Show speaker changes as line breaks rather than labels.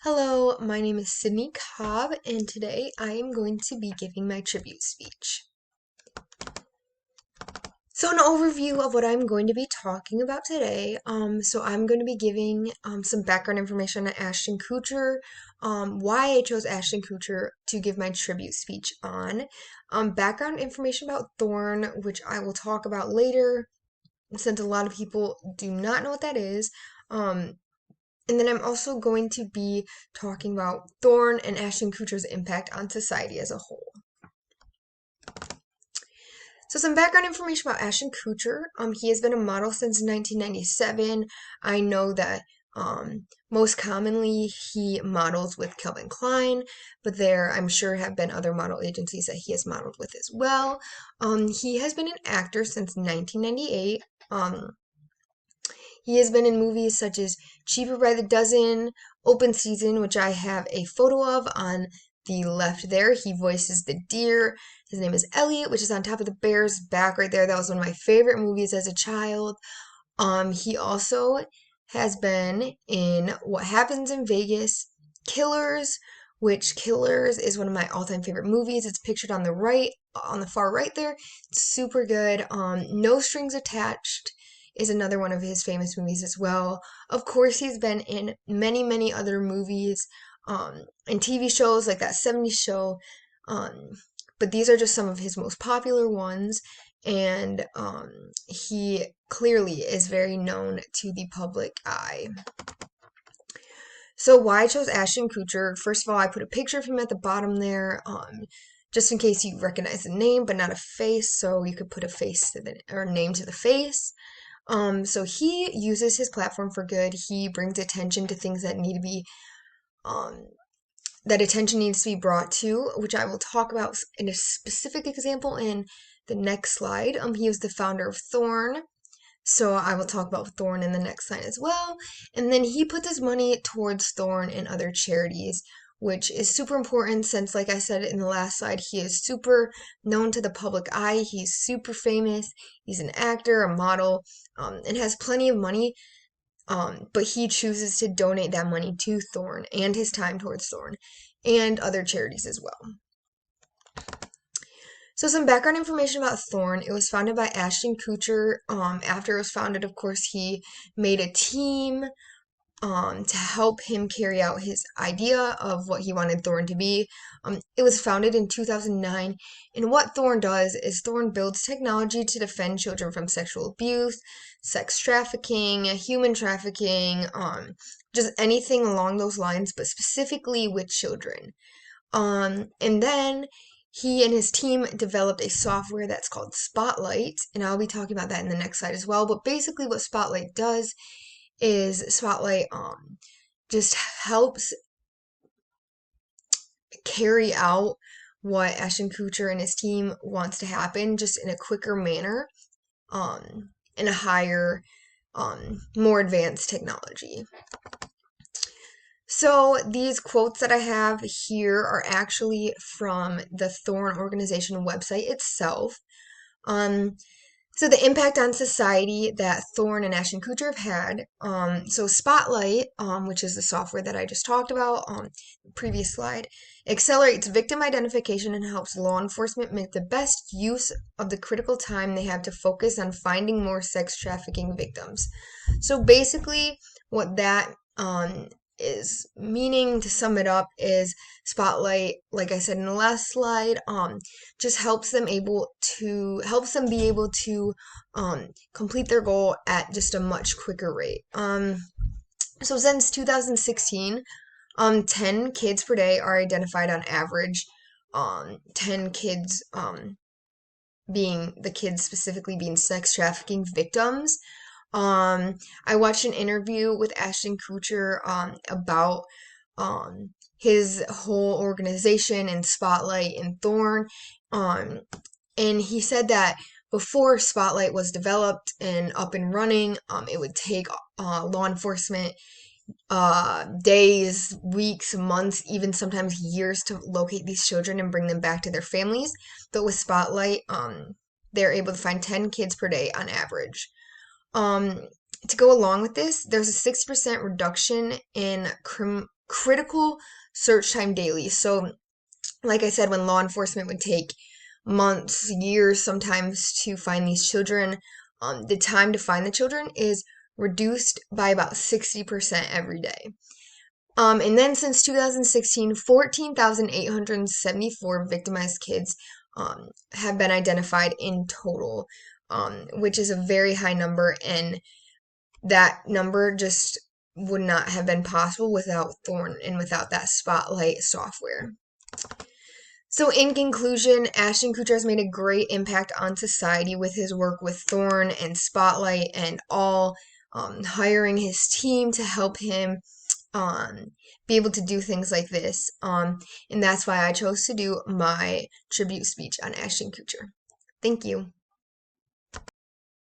Hello, my name is Sydney Cobb, and today I am going to be giving my tribute speech. So, an overview of what I'm going to be talking about today. I'm going to be giving some background information on Ashton Kutcher, why I chose Ashton Kutcher to give my tribute speech on, background information about Thorn, which I will talk about later, since a lot of people do not know what that is. And then I'm also going to be talking about Thorn and Ashton Kutcher's impact on society as a whole. So some background information about Ashton Kutcher. He has been a model since 1997. I know that most commonly he models with Calvin Klein, but there I'm sure have been other model agencies that he has modeled with as well. He has been an actor since 1998. He has been in movies such as Cheaper by the Dozen, Open Season, which I have a photo of on the left there. He voices the deer. His name is Elliot, which is on top of the bear's back right there. That was one of my favorite movies as a child. He also has been in What Happens in Vegas, Killers, which Killers is one of my all-time favorite movies. It's pictured on the right, on the far right there. It's super good. No Strings Attached is another one of his famous movies as well. Of course, he's been in many, many other movies and TV shows like that 70s show. But these are just some of his most popular ones. And he clearly is very known to the public eye. So why I chose Ashton Kutcher, first of all, I put a picture of him at the bottom there, just in case you recognize the name, but not a face, so you could put a face to the, or name to the face. So he uses his platform for good. He brings attention to things that need to be, that attention needs to be brought to, which I will talk about in a specific example in the next slide. He was the founder of Thorn, so I will talk about Thorn in the next slide as well. And then he puts his money towards Thorn and other charities, which is super important since, like I said in the last slide, he is super known to the public eye. He's super famous. He's an actor, a model, and has plenty of money. But he chooses to donate that money to Thorn and his time towards Thorn and other charities as well. So some background information about Thorn. It was founded by Ashton Kutcher. After it was founded, of course, he made a team to help him carry out his idea of what he wanted Thorn to be. It was founded in 2009, and what Thorn does is Thorn builds technology to defend children from sexual abuse, sex trafficking, human trafficking, just anything along those lines, but specifically with children. And then he and his team developed a software that's called Spotlight, and I'll be talking about that in the next slide as well. But basically what Spotlight does is Spotlight just helps carry out what Ashton Kutcher and his team wants to happen just in a quicker manner, in a higher, more advanced technology. So these quotes that I have here are actually from the Thorn organization website itself. So the impact on society that Thorn and Ashton Kutcher have had. So Spotlight, which is the software that I just talked about on the previous slide, accelerates victim identification and helps law enforcement make the best use of the critical time they have to focus on finding more sex trafficking victims. So basically, what that is meaning, to sum it up, is Spotlight, like I said in the last slide, just helps them be able to complete their goal at just a much quicker rate. So since 2016, 10 kids per day are identified on average. 10 kids being the kids specifically being sex trafficking victims. I watched an interview with Ashton Kutcher about his whole organization and Spotlight and Thorn. And he said that before Spotlight was developed and up and running, it would take law enforcement days, weeks, months, even sometimes years to locate these children and bring them back to their families. But with Spotlight, they're able to find 10 kids per day on average. To go along with this, there's a 6% reduction in critical search time daily. So, like I said, when law enforcement would take months, years sometimes to find these children, the time to find the children is reduced by about 60% every day. And then since 2016, 14,874 victimized kids have been identified in total, which is a very high number, and that number just would not have been possible without Thorn and without that Spotlight software. So, in conclusion, Ashton Kutcher has made a great impact on society with his work with Thorn and Spotlight and all, hiring his team to help him be able to do things like this. And that's why I chose to do my tribute speech on Ashton Kutcher. Thank you.